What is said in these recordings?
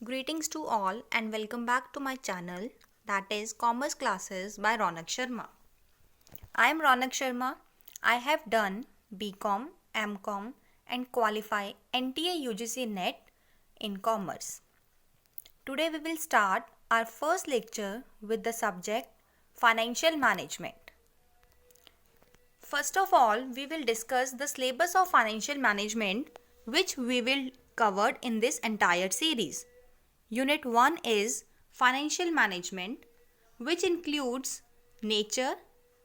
Greetings to all and welcome back to my channel, that is Commerce Classes by Ronak Sharma. I am Ronak Sharma. I have done BCom, MCom and qualify NTA UGC NET in Commerce. Today we will start our first lecture with the subject Financial Management. First of all, we will discuss the syllabus of Financial Management, which we will cover in this entire series. Unit 1 is Financial Management, which includes nature,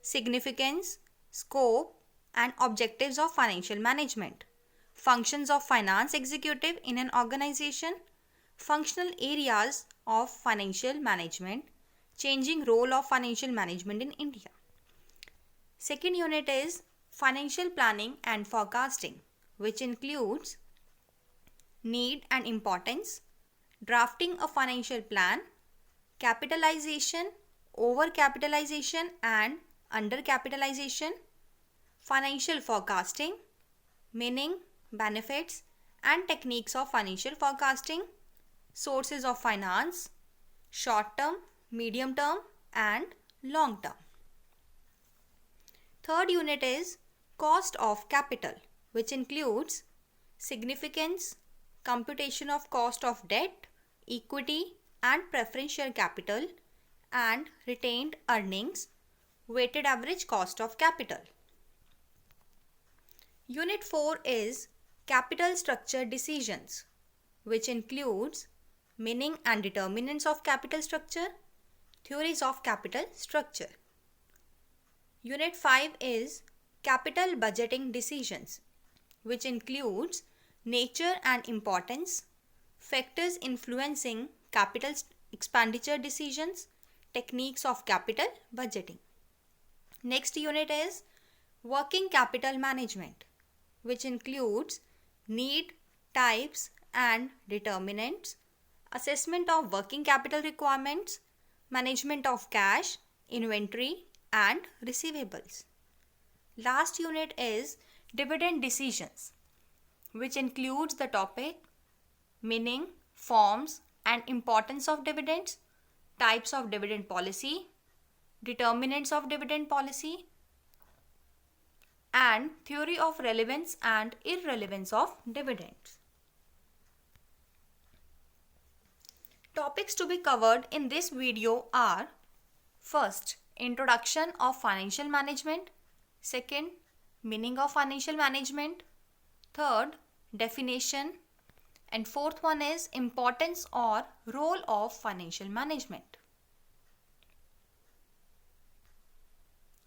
significance, scope and objectives of financial management, functions of finance executive in an organization, functional areas of financial management, changing role of financial management in India. Second unit is Financial Planning and Forecasting, which includes need and importance, drafting a financial plan, capitalization, overcapitalization and undercapitalization, financial forecasting, meaning, benefits and techniques of financial forecasting, sources of finance, short term, medium term and long term. Third unit is Cost of Capital, which includes significance, computation of cost of debt, equity and preference share capital and retained earnings, weighted average cost of capital. Unit 4 is Capital Structure Decisions, which includes meaning and determinants of capital structure, theories of capital structure. Unit 5 is Capital Budgeting Decisions, which includes nature and importance, factors influencing capital expenditure decisions, techniques of capital budgeting. Next unit is Working Capital Management, which includes need, types and determinants, assessment of working capital requirements, management of cash, inventory and receivables. Last unit is Dividend Decisions, which includes the topic meaning, forms and importance of dividends, types of dividend policy, determinants of dividend policy and theory of relevance and irrelevance of dividends. Topics to be covered in this video are: first, introduction of financial management, second, meaning of financial management, third, definition, and fourth one is importance or role of financial management.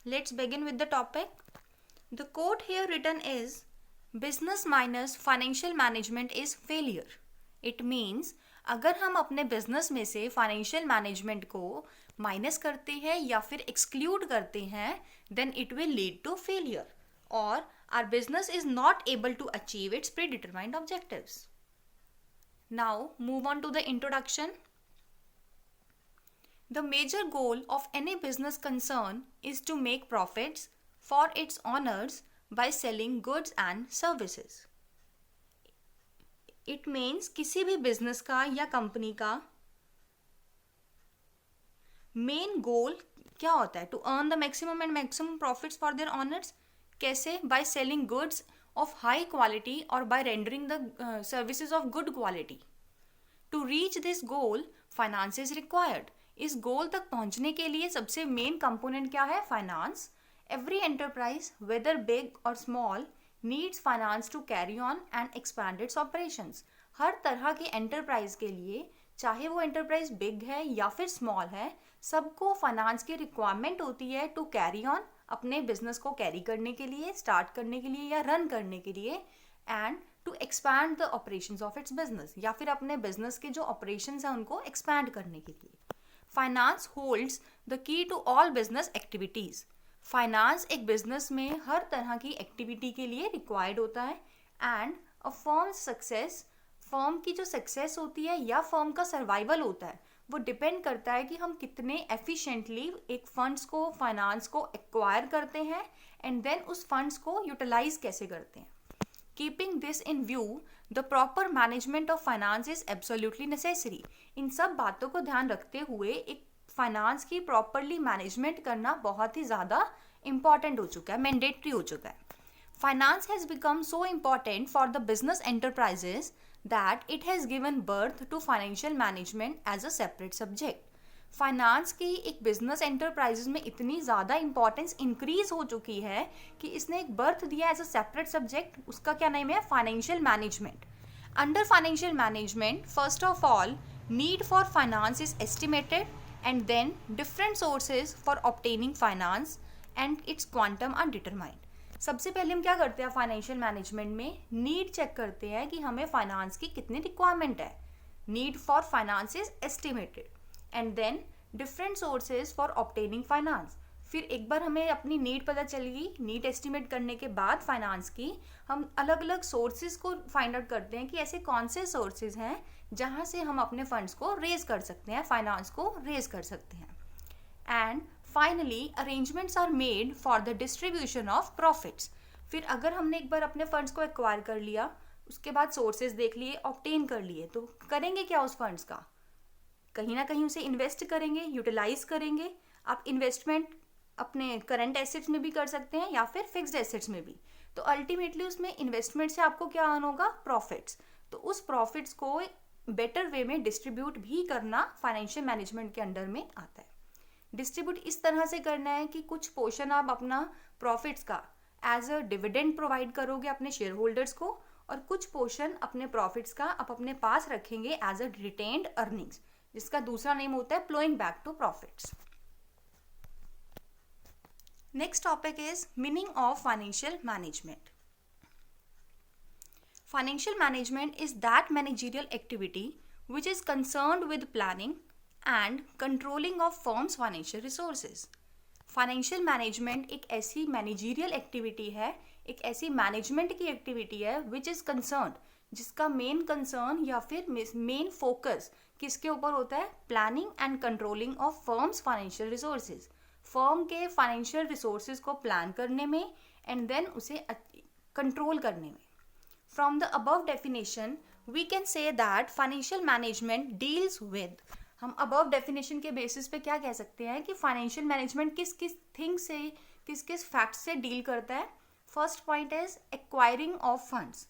Let's begin with the topic. The quote here written is business minus financial management is failure. It means अगर हम अपने business में से financial management को minus करते हैं या फिर एक्सक्लूड करते हैं, then it will lead to failure और our business is not able to achieve its predetermined objectives. Now move on to the introduction. The major goal of any business concern is to make profits for its owners by selling goods and services. It means किसी भी business का या company का main goal क्या होता है? To earn the maximum and maximum profits for their owners. कैसे? By selling goods of high quality or by rendering the services of good quality. To reach this goal, finance is required. इस गोल तक पहुंचने के लिए सबसे main component क्या है? Finance. Every enterprise, whether big or small, needs finance to carry on and expand its operations. हर तरह की एंटरप्राइज के लिए, चाहे वो एंटरप्राइज बिग है या फिर स्मॉल है, सबको फाइनेंस की रिक्वायरमेंट होती है टू कैरी ऑन, अपने बिजनेस को कैरी करने के लिए, स्टार्ट करने के लिए या रन करने के लिए, and to expand the operations of its business, या फिर अपने बिजनेस के जो ऑपरेशंस हैं उनको एक्सपैंड करने के लिए. Finance holds the key to all business activities. Finance एक बिजनेस में हर तरह की एक्टिविटी के लिए रिक्वायर्ड होता है. And a firm success, firm की जो सक्सेस होती है या फर्म का सर्वाइवल होता है, वो डिपेंड करता है कि हम कितने एफिशिएंटली एक फंड्स को, फाइनेंस को एक्वायर करते हैं एंड देन उस फंड्स को यूटिलाइज कैसे करते हैं. Keeping this in view, the proper management of finance is absolutely necessary. इन सब बातों को ध्यान रखते हुए एक फाइनेंस की प्रॉपरली मैनेजमेंट करना बहुत ही ज़्यादा इंपॉर्टेंट हो चुका है, मैंडेटरी हो चुका है। Finance has become so important for the business enterprises that it has given birth to financial management as a separate subject. Finance की एक बिजनेस एंटरप्राइजेज में इतनी ज़्यादा इंपॉर्टेंस इंक्रीज हो चुकी है कि इसने एक बर्थ दिया एज अ सेपरेट सब्जेक्ट। उसका क्या नेम है? Financial management. Under financial management, first of all, need for finance is estimated and then different sources for obtaining finance and its quantum are determined. सबसे पहले हम क्या करते हैं फाइनेंशियल मैनेजमेंट में? नीड चेक करते हैं कि हमें फाइनेंस की कितनी रिक्वायरमेंट है। Need for finance is estimated and then different sources for obtaining finance. फिर एक बार हमें अपनी नीड पता चलेगी, नीड एस्टिमेट करने के बाद फाइनेंस की हम अलग अलग सोर्सेज को फाइंड आउट करते हैं कि ऐसे कौन से सोर्सेज हैं जहाँ से हम अपने फंड्स को रेज कर सकते हैं, फाइनेंस को रेज कर सकते हैं। And finally arrangements are made for the distribution of profits. फिर अगर हमने एक बार अपने फंड्स को एक्वायर कर लिया, उसके बाद सोर्सेज देख लिए, ऑब्टेन कर लिए, तो करेंगे क्या उस फंड्स का? कहीं ना कहीं उसे इन्वेस्ट करेंगे, यूटिलाइज करेंगे। आप इन्वेस्टमेंट अपने करंट एसेट्स में भी कर सकते हैं या फिर फिक्स्ड एसेट्स में भी। तो अल्टीमेटली उसमें इन्वेस्टमेंट से आपको क्या अर्न होगा? प्रॉफिट्स। तो उस प्रॉफिट्स को बेटर वे में डिस्ट्रीब्यूट भी करना फाइनेंशियल मैनेजमेंट के अंडर में आता है। डिस्ट्रीब्यूट इस तरह से करना है कि कुछ पोर्शन आप अपना प्रॉफिट्स का एज अ डिविडेंड प्रोवाइड करोगे अपने शेयर होल्डर्स को, और कुछ पोर्शन अपने प्रॉफिट्स का आप अपने पास रखेंगे एज अ रिटेन्ड अर्निंग्स, जिसका दूसरा नेम होता है ploughing back to profits. Next topic is meaning of financial management. Financial management is that managerial activity which is concerned with planning and controlling of firm's financial resources. Financial management एक ऐसी managerial activity है, एक ऐसी management की activity है which is concerned, जिसका main concern या फिर मेन फोकस किसके ऊपर होता है? Planning and controlling of firm's financial resources. Firm के फाइनेंशियल रिसोर्सेज को प्लान करने में एंड देन उसे कंट्रोल करने में। From the above definition we can say that financial management deals with, हम अबव डेफिनेशन के बेसिस पे क्या कह सकते हैं कि फाइनेंशियल मैनेजमेंट किस किस थिंग से, किस किस फैक्ट से डील करता है। First point is acquiring of funds.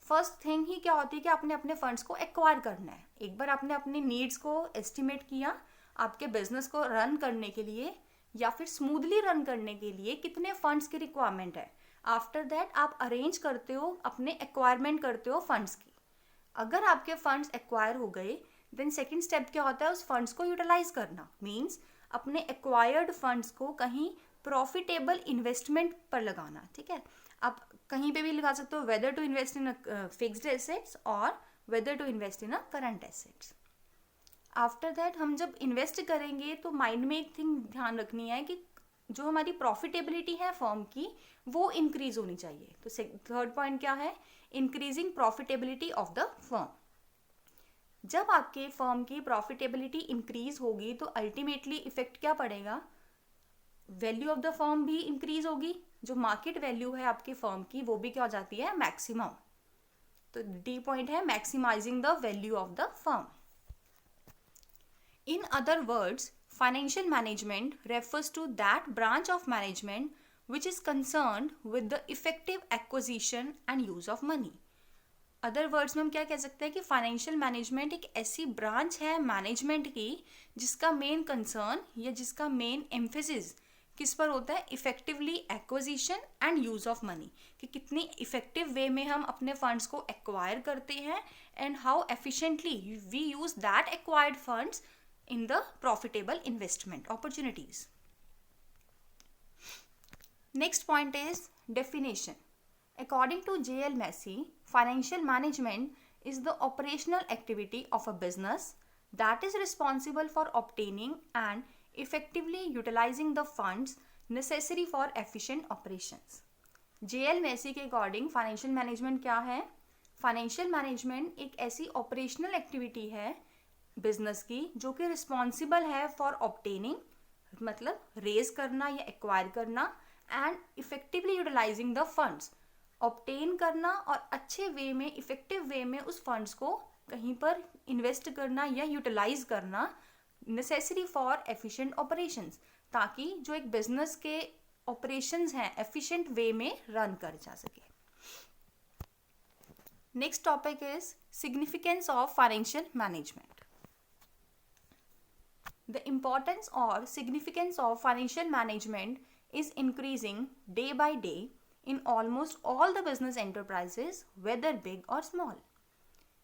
First thing he क्या होती है कि आपने अपने फंड्स को एक्वायर करना है। एक बार आपने अपनी नीड्स को एस्टिमेट किया, आपके बिजनेस को रन करने के लिए या फिर स्मूथली रन करने के लिए कितने फंड्स की रिक्वायरमेंट है, आफ्टर दैट आप अरेंज करते हो, अपने एक्वायरमेंट करते हो फंड्स की। अगर आपके फंड्स एक्वायर हो गए, देन सेकेंड स्टेप क्या होता है? उस फंड्स को यूटिलाइज करना। मीन्स अपने एक्वायर्ड फंड्स को कहीं प्रॉफिटेबल इन्वेस्टमेंट पर लगाना। ठीक है, आप कहीं पे भी लगा सकते हो, whether to invest in fixed assets और whether to invest in current assets. After that हम जब इन्वेस्ट करेंगे तो माइंड में एक थिंग ध्यान रखनी है कि जो हमारी प्रॉफिटेबिलिटी है फर्म की, वो इंक्रीज होनी चाहिए। तो थर्ड पॉइंट क्या है? Increasing profitability of the firm. जब आपके फर्म की प्रॉफिटेबिलिटी इंक्रीज होगी तो अल्टीमेटली इफेक्ट क्या पड़ेगा? वैल्यू ऑफ द फर्म भी इंक्रीज होगी। जो मार्केट वैल्यू है आपके फर्म की, वो भी क्या हो जाती है? मैक्सिमम। तो डी पॉइंट है maximizing the value of the firm. In other words, financial management refers to that branch of management which is concerned with the effective acquisition and use of money. Other words में हम क्या कह सकते हैं कि financial management एक ऐसी branch है मैनेजमेंट की जिसका मेन कंसर्न या जिसका मेन एम्फेसिस किस पर होता है? Effectively acquisition and use of money, कि कितनी इफेक्टिव वे में हम अपने फंड्स को एक्वायर करते हैं and how efficiently we use that acquired funds in the profitable investment opportunities. Next point is definition. According to J.L. Massey, financial management is the operational activity of a business that is responsible for obtaining and effectively utilizing the funds necessary for efficient operations. J.L. Massey के according financial management क्या है? Financial management एक ऐसी operational activity है business की जो कि responsible है फॉर ऑब्टेनिंग, मतलब रेज करना या एक्वायर करना, and effectively utilizing the funds, obtain करना और अच्छे वे में, इफेक्टिव वे में उस फंड्स को कहीं पर इन्वेस्ट करना या यूटिलाइज करना नेसेसरी फॉर एफिशिएंट ऑपरेशंस, ताकि जो एक बिजनेस के ऑपरेशंस हैं एफिशिएंट वे में रन कर जा सके. Next topic is significance of financial management. The importance or significance of financial management is increasing day by day in almost all the business enterprises, whether big or small.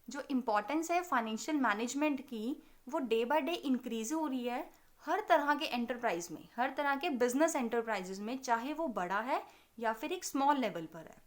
जो importance है financial management की वो day by day increase हो रही है हर तरह के enterprise में, हर तरह के business enterprises में, चाहे वो बड़ा है या फिर एक small level पर है.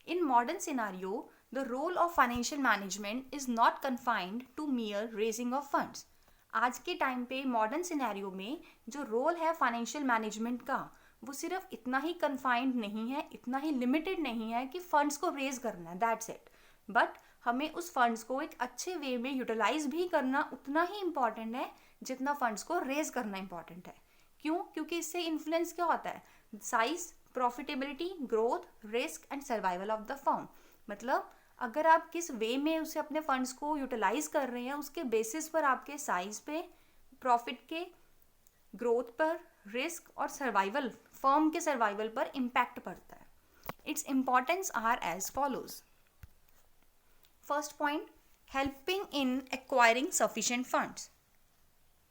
In modern scenario, the role of financial management is not confined to mere raising of funds. आज के टाइम पे मॉडर्न सिनेरियो में जो रोल है फाइनेंशियल मैनेजमेंट का वो सिर्फ इतना ही कन्फाइंड नहीं है, इतना ही लिमिटेड नहीं है कि फंड्स को रेज करना है, दैट्स इट. बट हमें उस फंड्स को एक अच्छे वे में यूटिलाइज भी करना उतना ही इम्पॉर्टेंट है जितना फंड्स को रेज करना इम्पॉर्टेंट है. क्यों? क्योंकि इससे इन्फ्लुएंस क्या होता है? Size, profitability, growth, risk and survival of the firm. मतलब अगर आप किस वे में उसे अपने फंड्स को यूटिलाइज कर रहे हैं उसके बेसिस पर आपके साइज पे, प्रॉफिट के, ग्रोथ पर, रिस्क और सर्वाइवल, फर्म के सर्वाइवल पर इम्पैक्ट पड़ता है. Its importance are as follows. First point, helping in acquiring sufficient funds.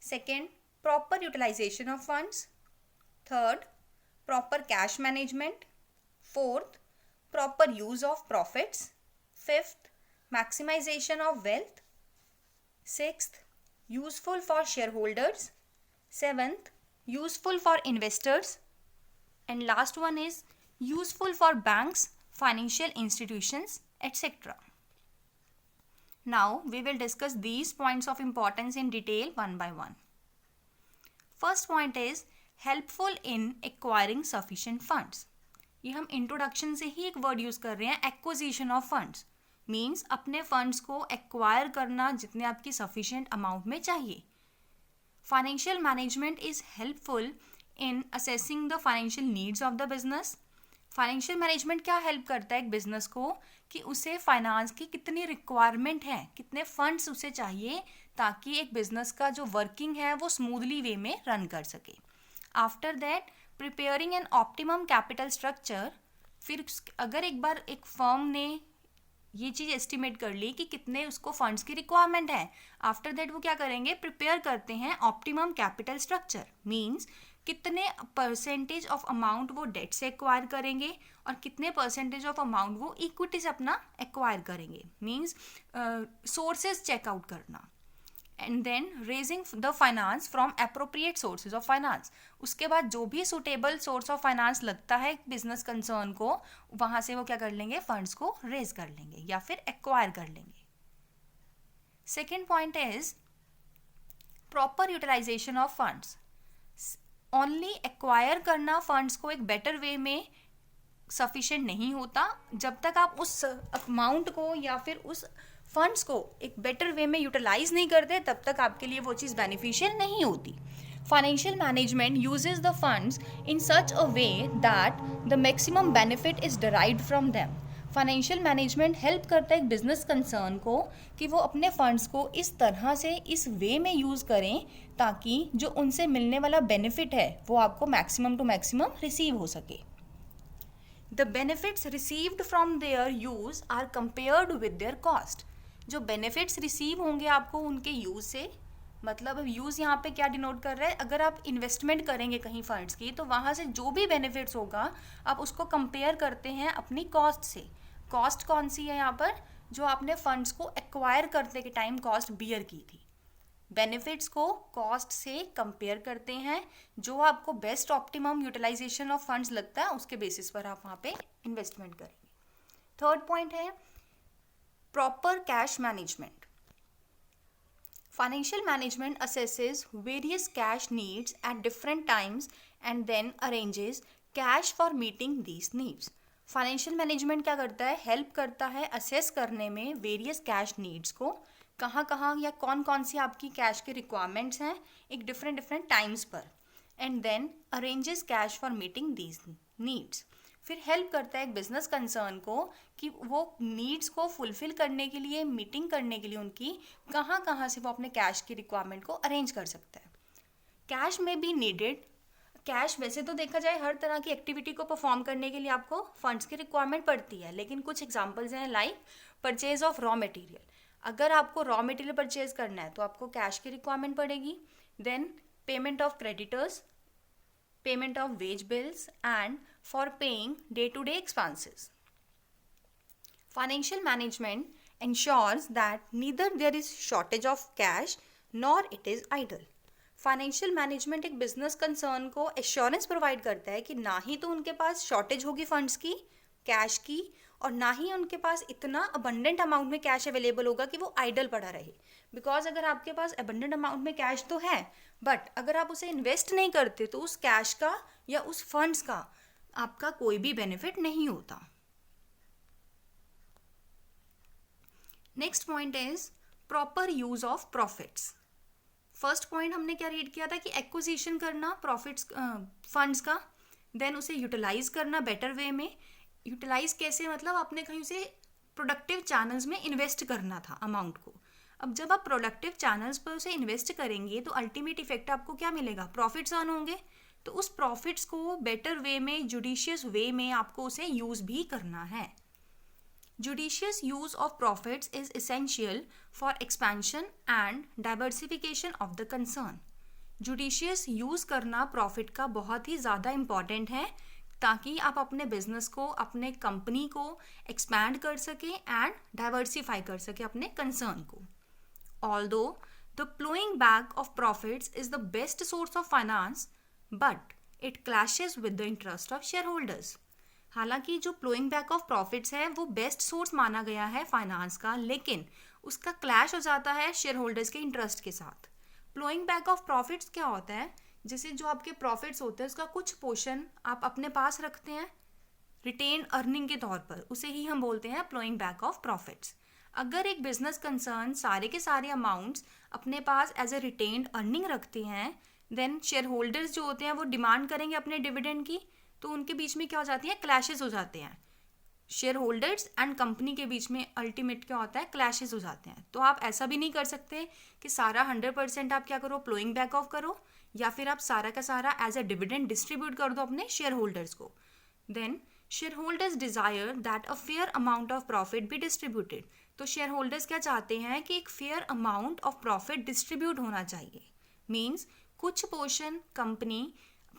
Second, proper utilization of funds. Third, proper cash management. Fourth, proper use of profits. Fifth, maximization of wealth. Sixth, useful for shareholders. Seventh, useful for investors. And last one is useful for banks, financial institutions, etc. Now we will discuss these points of importance in detail one by one. First point is helpful in acquiring sufficient funds. ये हम introduction से ही एक word use कर रहे हैं, acquisition of funds. Means अपने funds को acquire करना जितने आपकी सफिशिएंट अमाउंट में चाहिए. Financial management is helpful in assessing the financial needs of the business. Financial management क्या हेल्प करता है एक बिजनेस को कि उसे फाइनेंस की कितनी रिक्वायरमेंट है, कितने फंड्स उसे चाहिए ताकि एक बिजनेस का जो वर्किंग है वो स्मूथली वे में रन कर सके. After that preparing an optimum capital structure. फिर अगर एक बार एक फर्म ने ये चीज़ एस्टिमेट कर ली कि कितने उसको फंड्स की रिक्वायरमेंट है, आफ्टर दैट वो क्या करेंगे, प्रिपेयर करते हैं ऑप्टिमम कैपिटल स्ट्रक्चर. मींस कितने परसेंटेज ऑफ अमाउंट वो डेट से एक्वायर करेंगे और कितने परसेंटेज ऑफ अमाउंट वो इक्विटी से अपना एक्वायर करेंगे. मींस सोर्सेज चेकआउट करना. And then raising the finance from appropriate sources of finance. उसके बाद जो भी सुटेबल सोर्स ऑफ फाइनेंस लगता है बिजनेस कंसर्न को, वहाँ से वो क्या कर लेंगे, फंड्स को रेज कर लेंगे या फिर एक्वायर कर लेंगे. Second point is proper utilization of funds. Only acquire करना फंड्स को एक बेटर वे में सफिशिएंट नहीं होता जब तक आप उस अमाउंट को या फिर उस फंड्स को एक बेटर वे में यूटिलाइज नहीं करते, तब तक आपके लिए वो चीज़ बेनिफिशियल नहीं होती. Financial management uses the funds in such a way that the maximum benefit is derived from them. Financial management help करता है एक बिजनेस कंसर्न को कि वो अपने फंड्स को इस तरह से, इस वे में यूज़ करें ताकि जो उनसे मिलने वाला बेनिफिट है वो आपको मैक्सिमम टू मैक्सिमम रिसीव हो सके. The benefits received from their use are compared with their cost. जो बेनिफिट्स रिसीव होंगे आपको उनके यूज़ से, मतलब यूज़ यहाँ पे क्या डिनोट कर रहा है, अगर आप इन्वेस्टमेंट करेंगे कहीं फंड्स की तो वहाँ से जो भी बेनिफिट्स होगा आप उसको कंपेयर करते हैं अपनी कॉस्ट से. कॉस्ट कौन सी है यहाँ पर, जो आपने फंड्स को एक्वायर करते के टाइम कॉस्ट बियर की थी. बेनिफिट्स को कॉस्ट से कंपेयर करते हैं, जो आपको best optimum utilization of funds लगता है उसके बेसिस पर आप वहाँ पे इन्वेस्टमेंट करेंगे. थर्ड पॉइंट है proper cash management. Financial management assesses various cash needs at different times and then arranges cash for meeting these needs. Financial management क्या करता है, हेल्प करता है असेस करने में वेरियस कैश नीड्स को, कहाँ कहाँ या कौन कौन सी आपकी कैश की रिक्वायरमेंट्स हैं एक डिफरेंट टाइम्स पर, and then arranges cash for meeting these needs. फिर हेल्प करता है एक बिजनेस कंसर्न को कि वो नीड्स को फुलफिल करने के लिए, मीटिंग करने के लिए उनकी कहाँ कहाँ से वो अपने कैश की रिक्वायरमेंट को अरेंज कर सकता है। कैश में बी नीडेड। कैश वैसे तो देखा जाए हर तरह की एक्टिविटी को परफॉर्म करने के लिए आपको फंड्स की रिक्वायरमेंट पड़ती है, लेकिन कुछ एग्जांपल्स हैं like purchase of raw material. अगर आपको रॉ मटेरियल परचेज करना है तो आपको कैश की रिक्वायरमेंट पड़ेगी। Then payment of creditors, payment of wage bills, and for paying day-to-day expenses. Financial management ensures that neither there is shortage of cash nor it is idle. Financial management एक business concern को assurance provide करता है कि ना ही तो उनके पास shortage होगी funds की, कैश की, और ना ही उनके पास इतना अबंडेंट अमाउंट में कैश अवेलेबल होगा कि वो आइडल पड़ा रहे। बिकॉज अगर आपके पास अबंडेंट अमाउंट में कैश तो है, बट अगर आप उसे इन्वेस्ट नहीं करते तो उस कैश का या उस फंड्स का आपका कोई भी बेनिफिट नहीं होता। Next point is proper use of profits. First point हमने क्या रीड किया था कि एक्विजिशन करना प्रॉफिट्स फंड्स का, देन उसे यूटिलाइज करना बेटर वे में। यूटिलाइज कैसे, मतलब आपने कहीं से प्रोडक्टिव चैनल्स में इन्वेस्ट करना था अमाउंट को। अब जब आप प्रोडक्टिव चैनल्स पर उसे इन्वेस्ट करेंगे तो अल्टीमेट इफेक्ट आपको क्या मिलेगा, प्रॉफिट्स अर्न होंगे। तो उस प्रॉफिट्स को बेटर वे में, जुडिशियस वे में आपको उसे यूज भी करना है। Judicious use of profits is essential for expansion and diversification of the concern. Judicious use करना प्रॉफिट का बहुत ही ज़्यादा इम्पॉर्टेंट है ताकि आप अपने बिजनेस को, अपने कंपनी को एक्सपैंड कर सकें एंड डाइवर्सिफाई कर सकें अपने कंसर्न को। Although the plowing back of profits is the best source of finance, but it clashes with the interest of shareholders. हालांकि जो प्लोइंग बैक ऑफ प्रॉफिट्स है वो बेस्ट सोर्स माना गया है फाइनेंस का, लेकिन उसका क्लैश हो जाता है शेयर होल्डर्स के इंटरेस्ट के साथ। प्लोइंग बैक ऑफ प्रॉफिट्स क्या होता है, जैसे जो आपके प्रॉफिट्स होते हैं उसका कुछ पोर्शन आप अपने पास रखते हैं रिटेन अर्निंग के तौर पर, उसे ही हम बोलते हैं प्लोइंग बैक ऑफ प्रॉफिट्स। अगर एक बिजनेस कंसर्न सारे के सारे अमाउंट्स अपने पास एज ए रिटेन्ड अर्निंग रखते हैं, देन शेयर होल्डर्स जो होते हैं वो डिमांड करेंगे अपने डिविडेंड की, तो उनके बीच में क्या हो जाती है, क्लैशेस हो जाते हैं। शेयर होल्डर्स एंड कंपनी के बीच में अल्टीमेट क्या होता है, क्लैशेस हो जाते हैं। तो आप ऐसा भी नहीं कर सकते कि सारा 100% आप क्या करो, प्लोइंग बैक ऑफ करो, या फिर आप सारा का सारा एज अ डिविडेंड डिस्ट्रीब्यूट कर दो अपने शेयर होल्डर्स को। Then shareholders desire that a fair amount of profit be distributed. तो शेयर होल्डर्स क्या चाहते हैं कि एक fair amount of profit distribute होना चाहिए। मीन्स कुछ पोर्शन कंपनी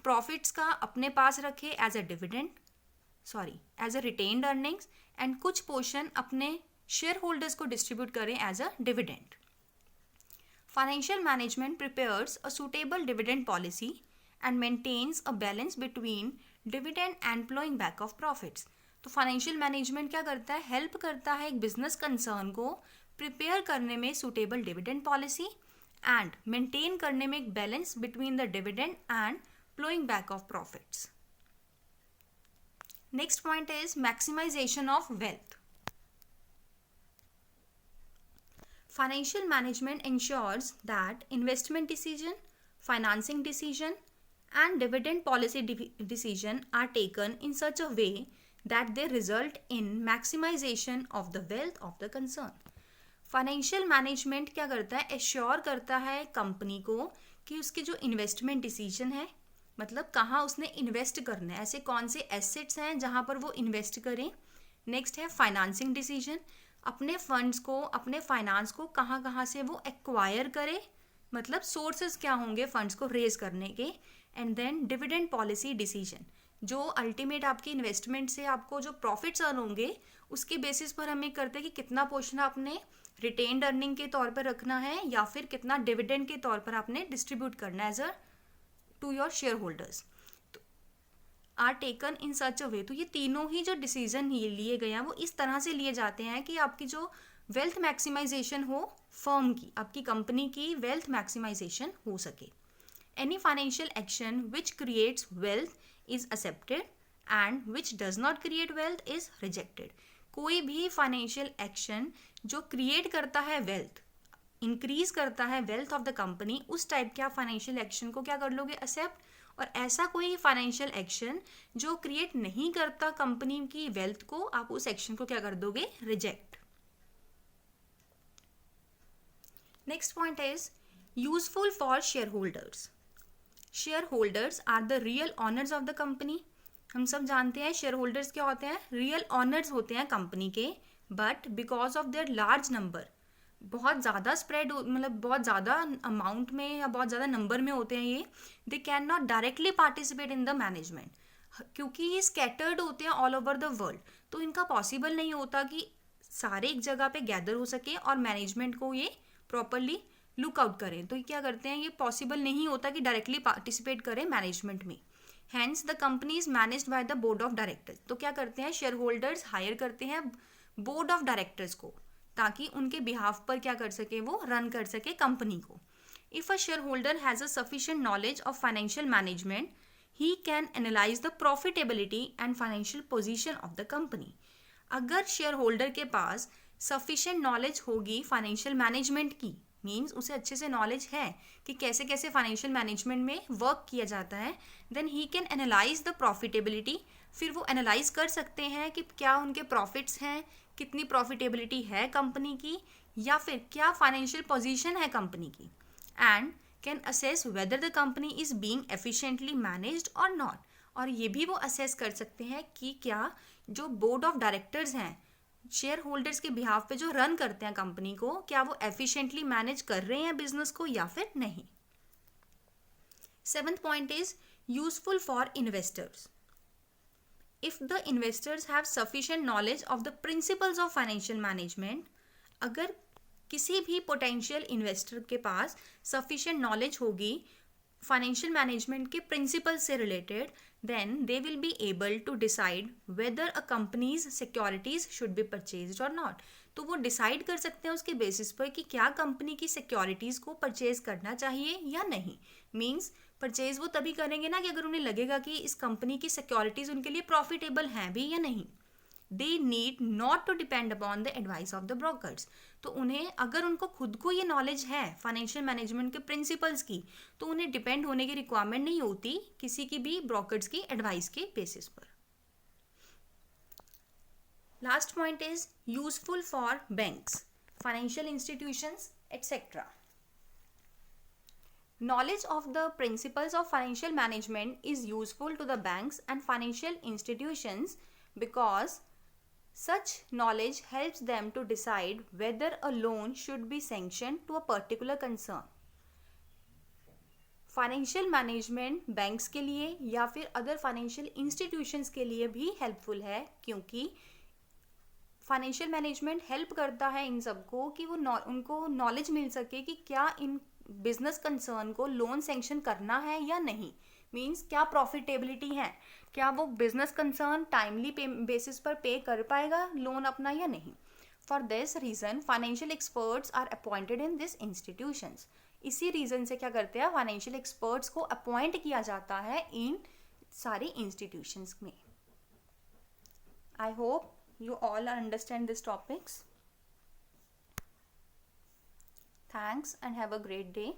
प्रॉफिट्स का अपने पास रखे as a dividend, as a retained earnings, and कुछ पोर्शन अपने शेयर होल्डर्स को डिस्ट्रीब्यूट करें as a dividend. Financial management prepares a suitable dividend policy and maintains a balance between dividend and ploughing back of profits. तो financial management क्या करता है, help करता है एक बिजनेस कंसर्न को प्रिपेयर करने में suitable dividend policy and maintain करने में एक balance between the dividend and flowing back of profits. Next point is maximization of wealth. Financial management ensures that investment decision, financing decision, and dividend policy decision are taken in such a way that they result in maximization of the wealth of the concern. Financial management क्या करता है, assure करता है company को कि उसके जो investment decision है, मतलब कहाँ उसने इन्वेस्ट करना है, ऐसे कौन से एसेट्स हैं जहाँ पर वो इन्वेस्ट करें। नेक्स्ट है फाइनेंसिंग डिसीजन, अपने फंड्स को, अपने फाइनेंस को कहाँ कहाँ से वो एक्वायर करे, मतलब सोर्सेज क्या होंगे फंड्स को रेज करने के। And then dividend policy decision, जो अल्टीमेट आपकी इन्वेस्टमेंट से आपको जो प्रॉफिट्स अर्न होंगे उसके बेसिस पर हम ये करते हैं कि कितना पोर्शन आपने रिटेन्ड अर्निंग के तौर पर रखना है या फिर कितना डिविडेंड के तौर पर आपने डिस्ट्रीब्यूट करना है as a to your shareholders, are taken in such a way. तो ये तीनों ही जो डिसीजन लिए गए हैं वो इस तरह से लिए जाते हैं कि आपकी जो वेल्थ मैक्सिमाइजेशन हो फर्म की, आपकी कंपनी की वेल्थ मैक्सिमाइजेशन हो सके। Any financial action which creates wealth is accepted and which does not create wealth is rejected. कोई भी फाइनेंशियल एक्शन जो क्रिएट करता है वेल्थ, इंक्रीज करता है वेल्थ ऑफ द कंपनी, उस टाइप के आप फाइनेंशियल एक्शन को क्या कर लोगे, एक्सेप्ट, और ऐसा कोई फाइनेंशियल एक्शन जो क्रिएट नहीं करता कंपनी की वेल्थ को, आप उस एक्शन को क्या कर दोगे, reject. Next point is useful for shareholders. Shareholders are the real owners of the company. हम सब जानते हैं शेयर होल्डर्स क्या होते हैं, रियल ऑनर्स होते हैं कंपनी के, but because of their large number, बहुत ज़्यादा स्प्रेड, मतलब बहुत ज़्यादा अमाउंट में या बहुत ज़्यादा नंबर में होते हैं ये, they can not directly participate in the management. क्योंकि ये स्कैटर्ड होते हैं ऑल ओवर द वर्ल्ड, तो इनका पॉसिबल नहीं होता कि सारे एक जगह पे गैदर हो सके और मैनेजमेंट को ये प्रॉपरली लुक आउट करें. तो ये क्या करते हैं, ये पॉसिबल नहीं होता कि डायरेक्टली पार्टिसिपेट करें मैनेजमेंट में. Hence the company is managed by the board of directors. तो क्या करते हैं, शेयर होल्डर्स हायर करते हैं बोर्ड ऑफ डायरेक्टर्स को, ताकि उनके बिहाफ पर क्या कर सके, वो रन कर सके कंपनी को. If a share holder has a sufficient knowledge of financial management, he can analyse the profitability and financial position of the company. अगर शेयर होल्डर के पास सफिशिएंट नॉलेज होगी फाइनेंशियल मैनेजमेंट की, मीन्स उसे अच्छे से नॉलेज है कि कैसे कैसे फाइनेंशियल मैनेजमेंट में वर्क किया जाता है, then he can analyse the profitability. फिर वो एनालाइज कर सकते हैं कि क्या उनके प्रॉफिट्स हैं, कितनी प्रॉफिटेबिलिटी है कंपनी की, या फिर क्या फाइनेंशियल पोजीशन है कंपनी की, and can assess whether the company is being efficiently managed और नॉट. और ये भी वो असेस कर सकते हैं कि क्या जो बोर्ड ऑफ डायरेक्टर्स हैं शेयर होल्डर्स के बिहाफ पे जो रन करते हैं कंपनी को, क्या वो एफिशिएंटली मैनेज कर रहे हैं बिजनेस को या फिर नहीं. 7th point is useful for investors. If the investors have sufficient knowledge of the principles of financial management, अगर किसी भी पोटेंशियल इन्वेस्टर के पास सफिशिएंट नॉलेज होगी फाइनेंशियल मैनेजमेंट के प्रिंसिपल से related, then they will be able to decide whether a company's securities should be purchased or not. तो वो decide कर सकते हैं उसके बेसिस पर कि क्या कंपनी की सिक्योरिटीज को परचेज करना चाहिए या नहीं. मीन्स परचेज वो तभी करेंगे ना कि अगर उन्हें लगेगा कि इस कंपनी की सिक्योरिटीज उनके लिए प्रॉफिटेबल हैं भी या नहीं. They need not to depend upon the advice of the brokers. तो उन्हें, अगर उनको खुद को ये नॉलेज है फाइनेंशियल मैनेजमेंट के प्रिंसिपल्स की, तो उन्हें डिपेंड होने की रिक्वायरमेंट नहीं होती किसी की भी ब्रोकर्स की एडवाइस के बेसिस पर. Last point is useful for banks, financial institutions etcetera. Knowledge of the principles of financial management is useful to the banks and financial institutions because such knowledge helps them to decide whether a loan should be sanctioned to a particular concern. Financial management banks के लिए या फिर other financial institutions के लिए भी helpful है, क्योंकि financial management help करता है इन सबको कि वो उनको नॉलेज मिल सके कि क्या इन बिजनेस कंसर्न को लोन सैंक्शन करना है या नहीं. मीन्स क्या प्रॉफिटेबिलिटी है, क्या वो बिजनेस कंसर्न टाइमली बेसिस पर पे कर पाएगा लोन अपना या नहीं. For this reason financial experts are appointed in this institutions. इसी रीजन से क्या करते हैं, फाइनेंशियल एक्सपर्ट्स को अपॉइंट किया जाता है इन सारे इंस्टीट्यूशंस में. I hope you all understand these topics. Thanks and have a great day.